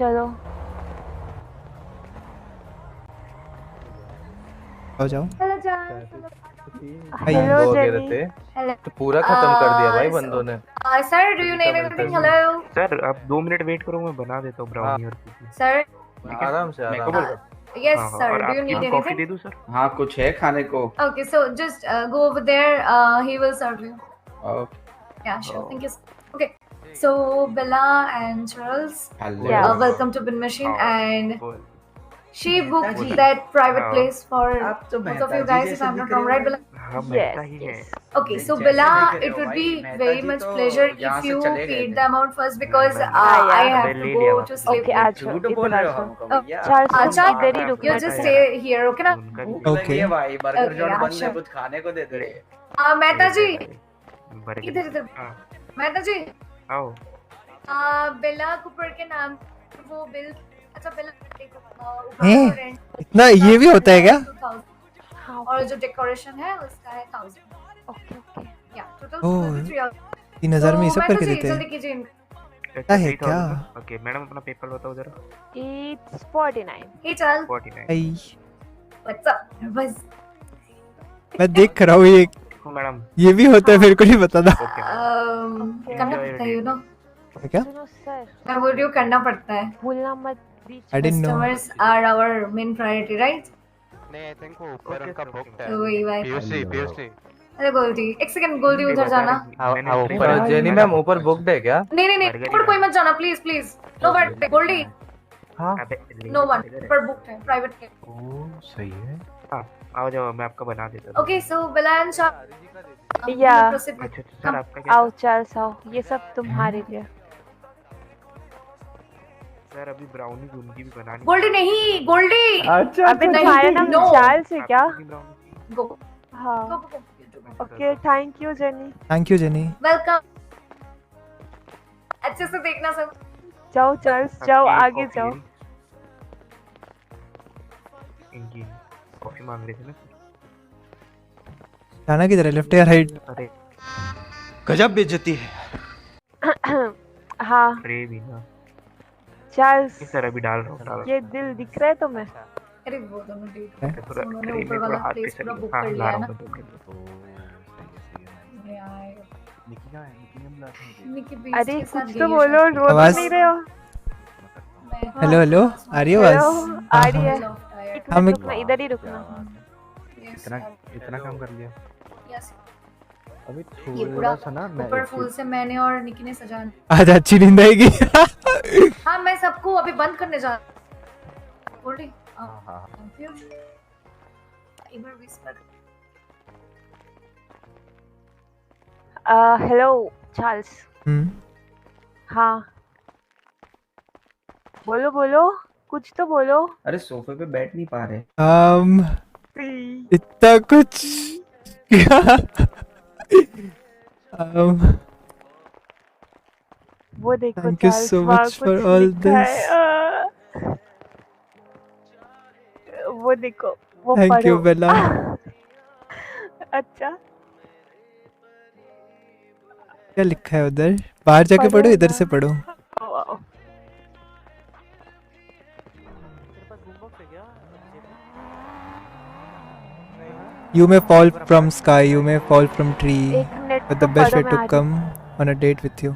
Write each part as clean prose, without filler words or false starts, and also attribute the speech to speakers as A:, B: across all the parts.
A: चलो
B: हो जाओ।
C: हेलो जान।
A: हेलो
D: दो वगैरह
A: जेनी।
D: थे
C: हेलो
D: तो पूरा खत्म कर दिया भाई बंदों ने।
C: सर डू यू
D: तभी तो
C: नीड
D: मिलते
C: एनीथिंग?
D: हैं।
C: हेलो
E: सर आप 2 मिनट वेट करो, मैं बना देता हूँ ब्राउनी और कुकी।
C: सर।
D: आराम से
E: मेरे
D: आराम
E: को
D: से।
C: यस
E: हाँ हाँ,
C: सर,
E: और
C: डू यू
E: आपकी
C: नीड
E: भी कॉफी
C: एनीथिंग?
E: दे दूँ सर?
F: हाँ कुछ है खाने को?
C: Okay, so just go over there. He will serve you.
F: Okay.
C: Yeah, sure. Thank you. Okay. So Bella and Charles,
F: hello.
A: Yeah.
C: welcome to Bin Machine, and
E: बोल।
C: she booked
F: जी।
C: that private
E: हाँ।
C: place for
F: आप तो
C: both of
F: Mehta
C: you
F: ji
C: guys, if
F: जैसे
C: I'm not
F: दिख
C: wrong,
F: रहे
C: right,
F: हो।
C: Bella?
E: हाँ मेहता ही है।
A: यस
C: Okay, so
F: जैसे
C: Bella,
F: दिख रहे
C: it
F: हो
C: would
F: भाई,
C: be
F: Mehta
C: very
F: ji
C: much
F: तो
C: pleasure
F: यहाँ
C: if
F: से
C: you
F: चले गए
C: paid
F: थे।
C: the amount first because
E: मैं-
C: I
A: yeah.
C: have to
E: ले
C: go
E: लिया
C: to
E: वापस।
C: sleep.
A: ओके आ जाओ
F: झूठ
A: इधर
F: बोल
A: आ
F: रहे हो
A: जाओ।
F: हमको
C: Oh,
F: भैया।
A: चार्ल्स तुम
C: अच्छा,
A: इधर ही
E: आप
A: रुकना
C: You just
E: बताया।
C: stay here, okay ना?
E: उनका भी
F: भूख
E: दे।
F: लगी है भाई, बर्गर
C: Okay,
F: जॉट
C: yeah,
F: बंद है,
C: sure.
F: कुछ खाने को दे दे।
C: मेहता जी,
E: बर्गर।
C: इधर इधर।
E: हाँ
C: मेहता जी,
E: आओ।
C: बेला कुपर के नाम वो बिल। अच्छा बेला
B: हैं?
C: रेंट
B: इतना ये भी होता है क्या?
C: 2000
A: हाँ
C: और जो डेकोरेशन है उसका है 1000।
A: ओके ओके
C: या टोटल
B: ओह,
C: 3000।
B: 3000 में ये सब
C: मेहता
B: करके
C: जी,
B: देते हैं?
C: जल्दी कीजिए।
B: क्या है
E: 3000
B: क्या?
E: ना? ओके मैडम अपना पेपर बताओ जरा।
A: इट्स 49
C: हे चल
E: 49।
B: आई,
C: व्हाट्सअप बस।
B: मैं देख रहा हूँ ये
E: मैडम
B: ये भी होता है, मेरे को नहीं पता था।
E: ओके
C: करना पड़ता है, यू नो।
B: क्या?
A: सुनो सर
C: मैं बोल रही हूँ करना पड़ता है।
A: भूलना मत बीच
B: I didn't know.
C: Customers are our main priority, right?
G: नहीं आई थिंक वो ऊपर उनका बुकड है।
C: तो वही बात।
G: पीयूसी
C: अरे गोल्डी, एक सेकंड गोल्डी उधर जाना।
G: ऊपर
D: जेनी मैम ऊपर बुकड है क्या?
C: नहीं नहीं नहीं, ऊपर कोई मत जाना please please. No but Goldie,
D: हाँ
C: नो वन ऊपर बुक्ड है प्राइवेट के।
D: ओ सही है।
E: हाँ आओ जाओ, मैं आपका बना देता हूँ।
C: ओके सो बेला एंड
A: या
E: अच्छा सर आपका क्या?
A: आओ चार्ल्स आओ, ये सब तुम्हारे लिए।
E: सर अभी ब्राउनी उनकी भी बनानी।
C: गोल्डी नहीं, गोल्डी
D: अच्छा
A: अबे
C: नहीं,
A: तुम्हारा नाम
C: no.
A: चार्ल्स है क्या?
E: आपकी ब्राउनी।
C: गो
A: हाँ
C: go go.
A: Okay thank you Jenny.
B: Thank you Jenny.
C: Welcome. अच्छे से देखना सब।
A: जाओ चार्ल्स जाओ,
E: आपकी
A: आगे
E: कॉफी
A: जाओ।
E: है। इनकी कॉफी मांग रहे थे ना।
B: जाना किधर है, लेफ्ट या राइट?
E: अरे
G: गजब बेइज्जती है।
A: हाँ
E: अरे भी ना
A: चार्ल्स,
E: सर अभी डाल रहा हूँ।
A: ये दिल दिख रहा है तुम्हें?
C: अरे वो दोनों डेट
E: थोड़ा
C: उन्होंने
E: क्रीम
C: ऊपर
E: में
C: वाला
E: थोड़ा हाथ
C: प्लेस
E: पे
C: पूरा
E: चलिए।
C: बुक
E: हाँ
C: कर
E: ला
C: लिया है
E: रहा
C: ना।
E: हूँ मैं 2 मिनट।
C: यार
G: निकी
C: निकी बीच
A: अरे
C: के साथ
A: कुछ
C: गई
A: तो
C: है
A: बोलो,
C: शायद।
A: रो तो
B: आवाज-
A: नहीं रहे हो?
C: मैं-
B: हेलो हेलो, आ रही है आवाज?
A: हेलो, आ रही है।
C: Tired.
A: एक
B: हाँ,
A: मिनट
B: मैं-
A: रुकना, इधर ही रुकना।
C: Yes,
D: इतना काम कर लिया।
C: yes.
D: अभी
C: ये पूरा
D: थोड़ा सा ना मैं
C: ऊपर फूल से मैंने और निकी ने सजाना।
B: आज अच्छी नींद आएगी।
C: हाँ मैं सबको अभी बंद करने जा बोल रही।
D: हाँ
C: कंफ्यूज एक बार विस्पर।
A: Hello Charles. हाँ बोलो बोलो, कुछ तो बोलो।
F: अरे सोफे पे बैठ नहीं पा रहे।
B: इतना कुछ क्या?
A: वो देखो
B: Thank you
A: चार्ल्स,
B: so
A: वहाँ
B: much
A: कुछ
B: for all
A: लिखा है। वो देखो, वो
B: Thank
A: पढ़ो।
B: you, Bella.
A: अच्छा
B: क्या लिखा है उधर? बाहर जाके
A: पढ़ो
B: पढ़ो, इधर
A: ना।
B: से पढ़ो।
A: Wow.
B: You may fall from sky, you may fall from tree,
A: एक मिनट
B: but
A: तो
B: the best way
A: पढ़ो, मैं
B: to
A: आ रही
B: come on a date with you.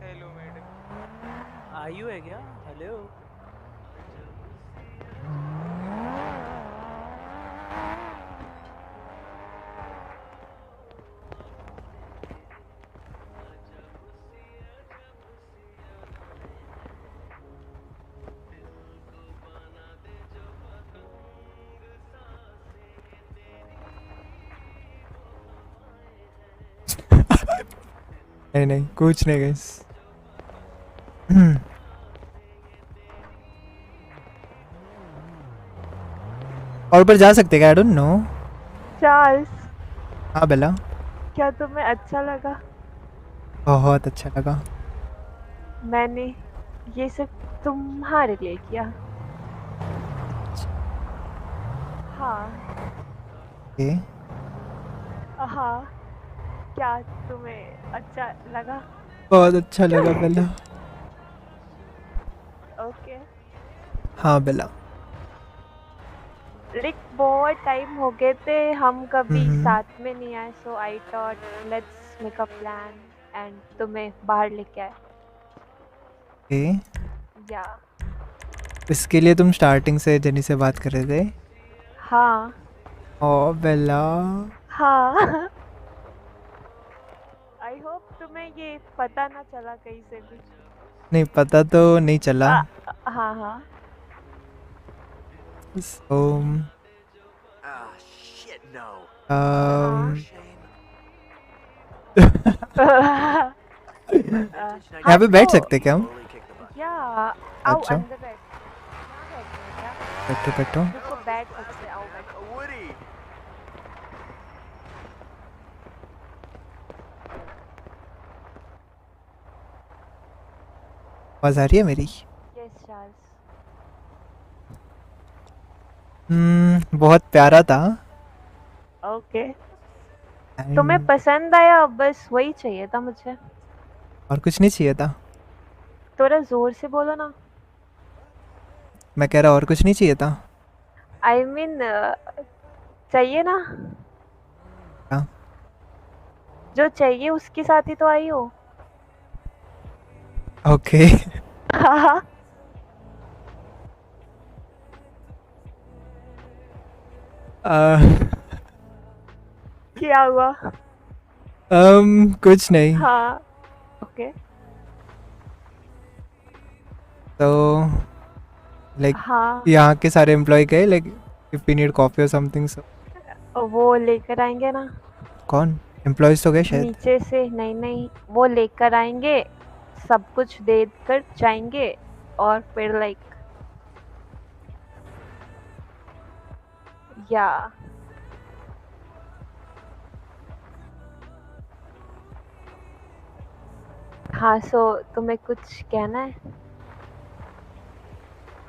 G: Hello madam आयु है क्या? हेलो
B: नहीं नहीं, कुछ नहीं गाइस। और ऊपर जा सकते क्या? I don't know.
A: चार्ल्स,
B: हाँ बेला,
A: क्या तुम्हें अच्छा लगा?
B: बहुत अच्छा लगा।
A: मैंने ये सब तुम्हारे लिए किया। हाँ
B: ए?
A: हाँ, क्या तुम्हें अच्छा लगा?
B: बहुत अच्छा लगा बेला।
A: ओके।
B: हाँ बेला।
A: लाइक बहुत टाइम हो गए थे हम कभी
B: हम्म।
A: साथ में नहीं आए, so I thought let's make a plan and तुम्हें बाहर लेके आए।
B: ओके,
A: या
B: इसके लिए तुम स्टार्टिंग से जेनी से बात कर रहे थे?
A: हाँ
B: ओ बेला।
A: हाँ। आई होप तुम्हें ये पता ना चला कहीं से भी।
B: नहीं पता तो नहीं चला।
A: हाँ हाँ।
B: So,
G: Ah, shit, no.
B: um,
A: हाँ।
B: यहाँ पे बैठ सकते क्या हम?
G: Slowly kick the bucket.
A: या आओ
B: अच्छा।
A: अंदर बैठ। यहाँ बैठना है क्या?
B: बैठो बैठो।
A: रुको बैठ सकते हैं, आओ बैठो।
G: Woody!
B: आवाज आ रही है मेरी?
A: Yes Charles.
B: बहुत प्यारा था।
A: ओके।
B: And
A: तुम्हें पसंद आया, बस वही चाहिए था मुझे।
B: और कुछ नहीं चाहिए था।
A: थोड़ा जोर से बोलो ना।
B: मैं कह रहा और कुछ नहीं चाहिए था।
A: आई मीन चाहिए ना।
B: क्या?
A: जो चाहिए उसके साथ ही तो आई हो।
B: ओके।
A: हाँ। क्या हुआ?
B: कुछ नहीं।
A: हाँ। ओके।
B: तो लाइक
A: हाँ
B: यहाँ के सारे एम्प्लॉय गए, like if we need coffee और समथिंग।
A: वो लेकर आएंगे ना
B: कौन? एम्प्लॉयज तो गए शायद।
A: नीचे से। नहीं नहीं, वो लेकर आएंगे, सब कुछ दे कर जाएंगे और फिर लाइक या हाँ। सो तुम्हें कुछ कहना है?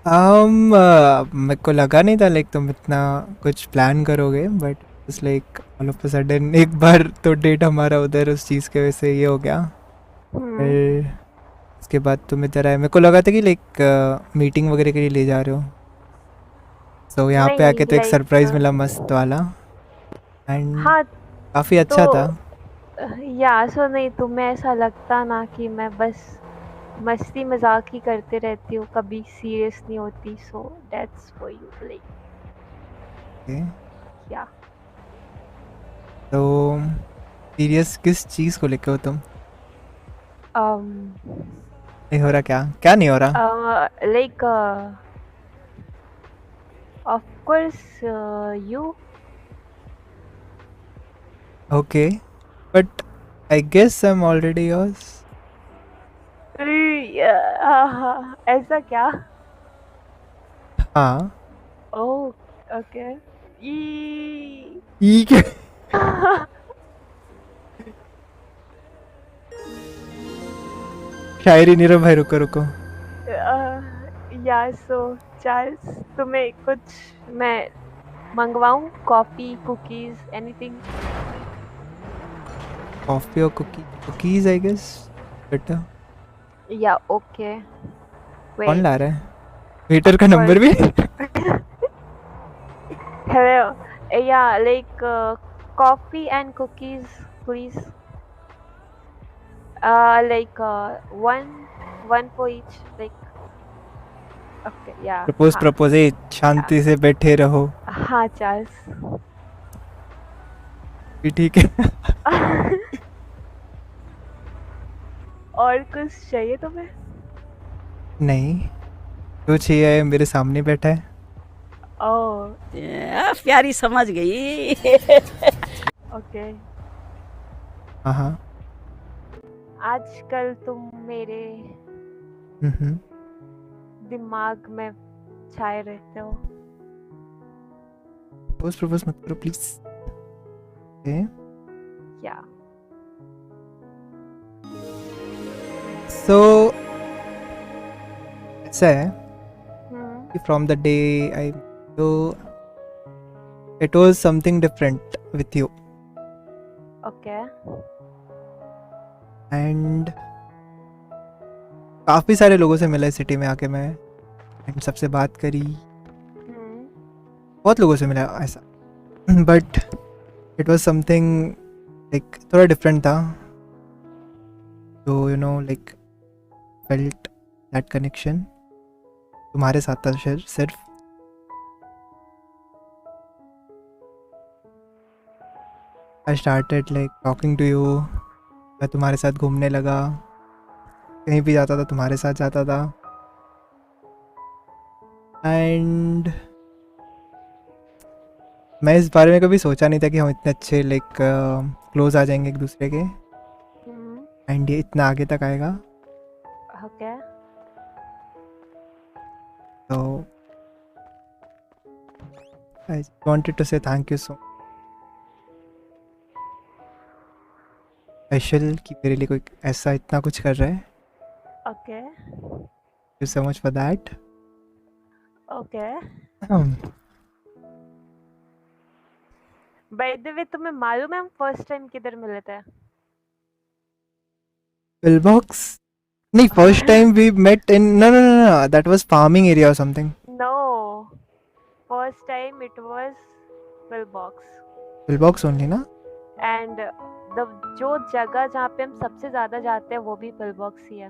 B: मेरे को लगा नहीं था लाइक तुम इतना कुछ प्लान करोगे, but it's like all of a sudden एक बार तो डेट हमारा उधर उस चीज़ के वजह से ये हो गया। फिर उसके बाद तुम इधर आए, मेरे को लगा था कि लाइक मीटिंग वगैरह के लिए ले जा रहे हो। सो यहाँ पे
A: नहीं,
B: आके तो एक
A: like,
B: सरप्राइज मिला मस्त वाला, एंड
A: हाँ
B: काफ़ी अच्छा
A: तो
B: था।
A: या सो नहीं, तुम्हें ऐसा लगता ना कि मैं बस मस्ती मजाक ही करते रहती हूँ, कभी सीरियस नहीं होती। So that's for you like
B: Okay.
A: या
B: तो सीरियस किस चीज़ को लेके हो तुम? नहीं हो रहा? क्या क्या नहीं हो रहा?
A: Like of course you.
B: Okay, but I guess I am already yours.
A: ऐसा क्या?
B: हाँ।
A: Oh okay.
B: ठीक है। शायरी नहीं रहा भाई, रुको रुको।
A: या सो चार्ल्स, तुम्हें कुछ मैं मंगवाऊं? Coffee, cookies, anything?
B: कॉफी और कुकीज आई गेस बेटा।
A: या ओके।
B: कौन ला रहा है? वेटर का नंबर भी?
A: हेलो या like coffee and cookies please. like one for each, like okay yeah
B: propose
A: हाँ,
B: प्रपोज शांति से बैठे रहो।
A: हाँ चार्ल्स।
B: भी ठीक है।
A: और कुछ चाहिए तुम्हें?
B: नहीं, जो चाहिए मेरे सामने बैठा है।
A: ओह
H: प्यारी समझ गई।
A: ओके।
B: हाँ हाँ।
A: आजकल तुम मेरे दिमाग में छाए रहते हो।
B: प्रपोज मत करो प्लीज।
A: या
B: सो ऐसा है कि फ्रॉम द डे आई तो it was something different with you.
A: Okay.
B: And काफ़ी सारे लोगों से मिला सिटी में आके मैं, एंड सबसे बात करी, बहुत लोगों से मिला ऐसा, but it was something like थोड़ा डिफरेंट था, तो you know like felt that connection तुम्हारे साथ था सिर्फ। I started like talking to you, मैं तुम्हारे साथ घूमने लगा, कहीं भी जाता था तुम्हारे साथ जाता था, एंड मैं इस बारे में कभी सोचा नहीं था कि हम इतने अच्छे लाइक क्लोज आ जाएंगे एक दूसरे के, एंड ये इतना आगे तक आएगा।
A: ओके।
B: तो आई वांटेड टू से थैंक यू सो स्पेशल कि मेरे लिए कोई ऐसा इतना कुछ कर रहा है।
A: Okay.
B: Thank you so much for that.
A: Okay. By the way, तुम्हें मालूम है हम फर्स्ट टाइम किधर मिले थे?
B: Pill box? नहीं, first time we met in, no no no, that was farming area और something.
A: No, first time it was pill box.
B: Pill box only ना?
A: एंड जो जगह जहाँ पे हम सबसे ज्यादा जाते हैं वो भी पिल बॉक्स ही है।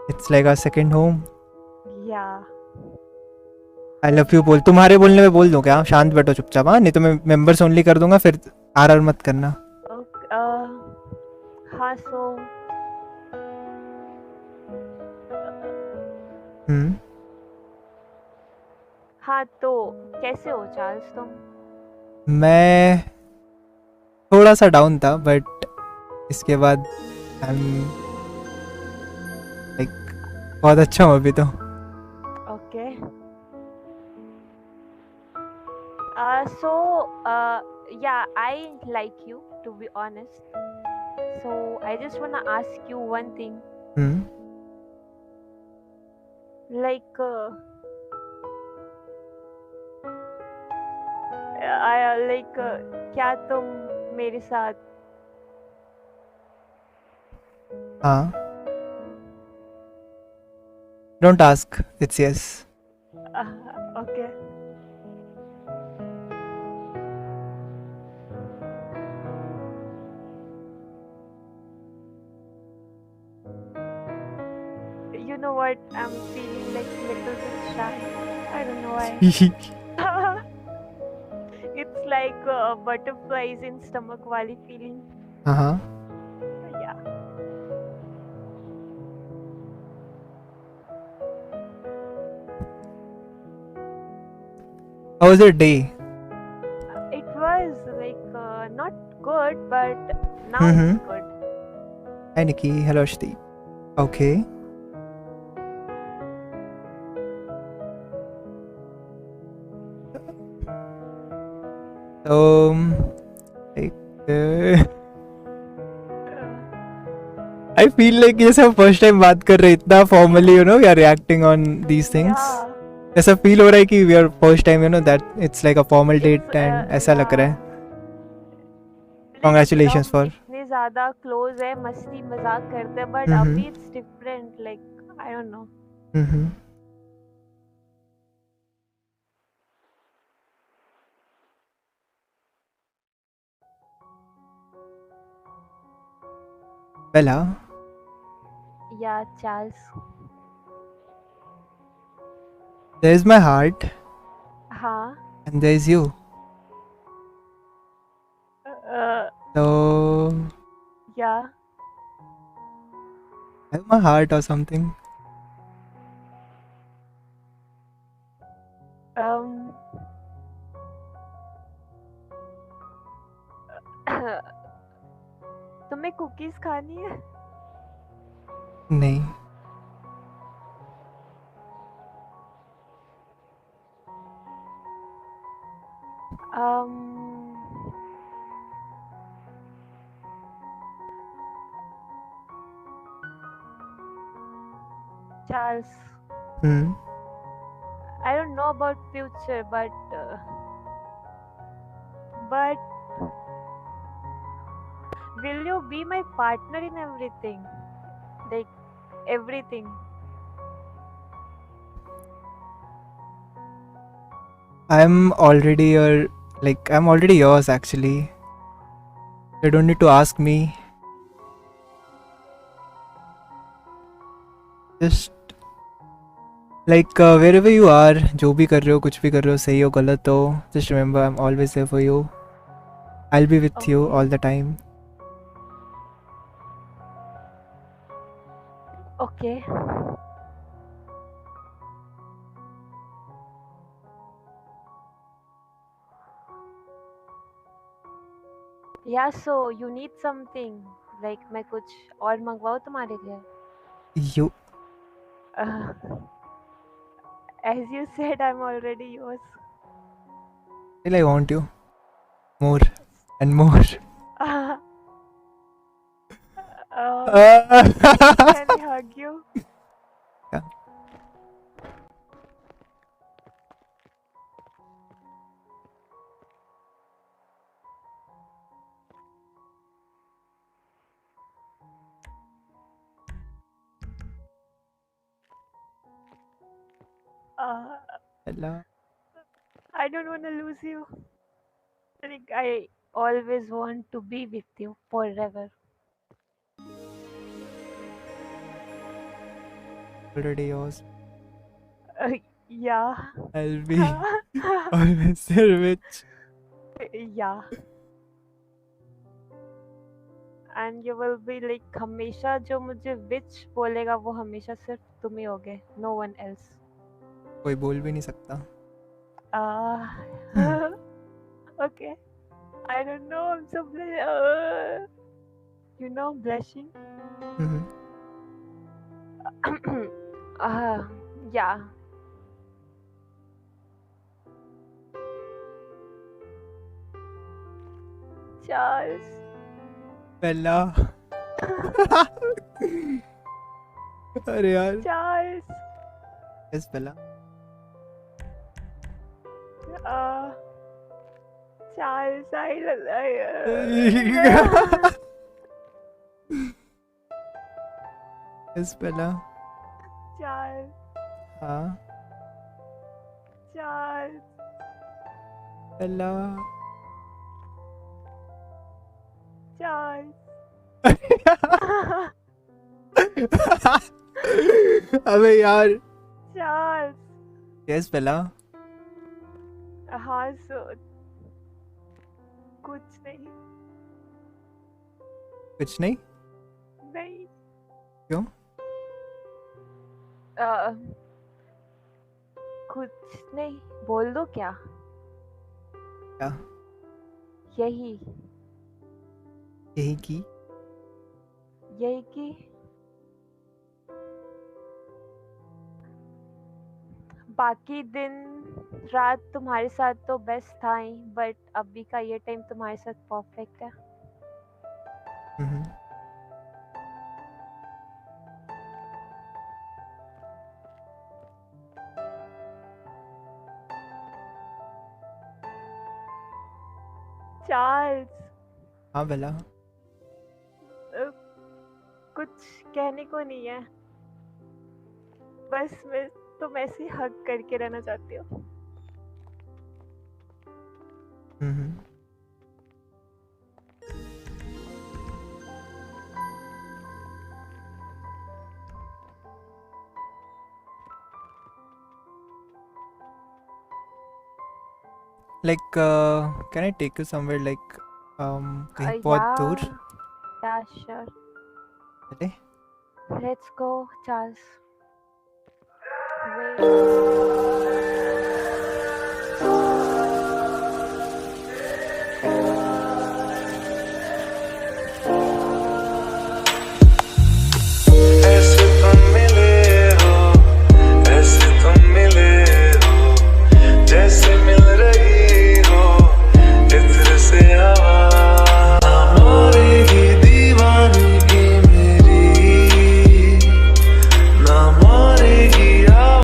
B: It's like a second home.
A: या
B: आई लव यू बोल, तुम्हारे बोलने में बोल दूं क्या? शांत बैठो चुपचाप, हाँ, नहीं तो मैं मेंबर्स ओनली कर दूंगा, फिर आर मत करना।
A: हाँ, सो हाँ, तो कैसे हो चार्ल्स तुम?
B: मैं थोड़ा सा डाउन था, बट इसके बाद आई एम लाइक बहुत अच्छा हूँ अभी तो।
A: Okay. So yeah, I like you, to be honest. So I just wanna ask you one thing. Like क्या तुम मेरे साथ?
B: हाँ, don't ask, it's yes.
A: Okay. You know what? I'm feeling like little bit shy. I don't know why. It's like butterflies in stomach wali feeling.
B: हाँ,
A: Yeah.
B: how was your day?
A: It was like not good, but now it's good.
B: Hi Nikki, hello Shti. Okay. Like I feel like ये सब first time बात कर रहे, इतना formally, you know, we are reacting on these things.
A: Yeah.
B: ऐसा feel हो रहा है कि we are first time, you know, that it's like a formal date, and ऐसा लग रहा है। Congratulations for-
A: इतने ज्यादा क्लोज है, मस्ती मजाक करते हैं, बट अभी it's different, like I don't know.
B: Bella,
A: या Charles.
B: there is my heart
A: हाँ।
B: and there is you. So
A: या
B: have my heart or something.
A: तुम्हें कुकीज खानी है?
B: नहीं,
A: Charles, I don't know about future, but will you be my partner in everything? Like everything.
B: I'm already yours actually. You don't need to ask me. Just like wherever you are, जो भी कर रहे हो, कुछ भी कर रहे हो, सही हो गलत हो, just remember I'm always there for you. I'll be with you
A: Okay.
B: all the time.
A: Okay. Yeah, so you need something. Like मैं कुछ और मंगवाऊँ तुम्हारे लिए?
B: You
A: As you said, I'm already yours.
B: still I want you more and more.
A: Can I hug you?
B: Yeah. Hello.
A: I don't want to lose you. Like I always want to be with you forever.
B: Already yours.
A: Yeah.
B: I'll be always there with.
A: Yeah. And you will be like हमेशा जो मुझे which बोलेगा वो हमेशा सिर्फ तुम ही होगे. No one else.
B: कोई बोल भी नहीं सकता.
A: Okay. I don't know. I'm so you know, blushing.
B: Mhm.
A: Yeah. Charles.
B: Bella. अरे यार.
A: Charles.
B: Yes, Bella.
A: Charles,
B: Yes, Bella.
A: Charles.
B: हाँ.
A: Charles.
B: Bella.
A: Charles.
B: अबे यार.
A: Charles.
B: Yes, Bella.
A: हाँ सो कुछ नहीं.
B: कुछ नहीं.
A: नहीं.
B: क्यों?
A: कुछ नहीं. बोल दो क्या?
B: क्या?
A: यही
B: यही की.
A: यही कि बाकी दिन रात तुम्हारे साथ तो बेस्ट था ही, बट अभी का ये टाइम तुम्हारे साथ परफेक्ट है.
B: Mhm.
A: चार्ल्स.
B: हाँ बेला.
A: कुछ कहने को नहीं है, बस मैं तुम ऐसे हग करके रहना चाहती हूँ.
B: Mhm. Like, can I take you somewhere like कहीं बहुत दूर?
A: Yeah, sure.
B: चले?
A: Let's go, Charles. Wait.